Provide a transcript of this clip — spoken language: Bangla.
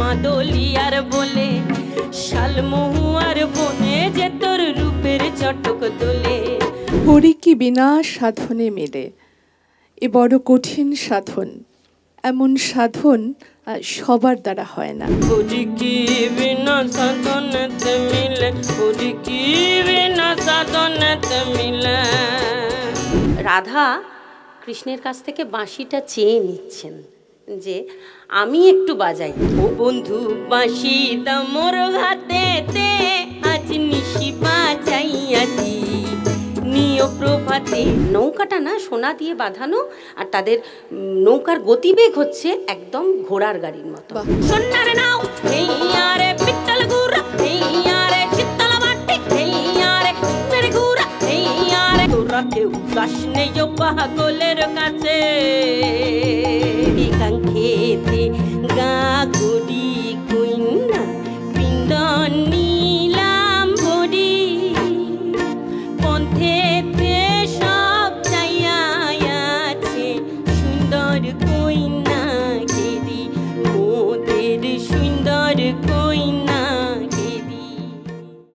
মাদলিয়ার বলে শালমহুয়ার বনে যে তোর রূপের চটক দোলে। হরি কি বিনা সাধনে মেলে, এ বড় কঠিন সাধন। এমন সাধন সবার দ্বারা হয় না। হরি কি বিনা সাধনেতে মিলে, হরি কি বিনা সাধনেতে মিলে। রাধা কৃষ্ণের কাছ থেকে বাঁশিটা চেয়ে নিচ্ছেন যে আমি একটু বাজাই। ও বন্ধু বাঁশি দা মোর হাতেতে, আজ নিশি বাজাইয়াছি নিয় প্রভাতে। নৌকাটা না সোনা দিয়ে বাঁধানো, আর তাদের নৌকার গতিবেগ হচ্ছে একদম ঘোড়ার গাড়ির মতো। সোনার নাও হেইয়ারে পিত্তল গুড়া, হেইয়ারে চিত্তল মাটি, হেইয়ারে মেরে গুড়া, হেইয়ারে তোরা কেউ যাস নেই পাগলের কাছে।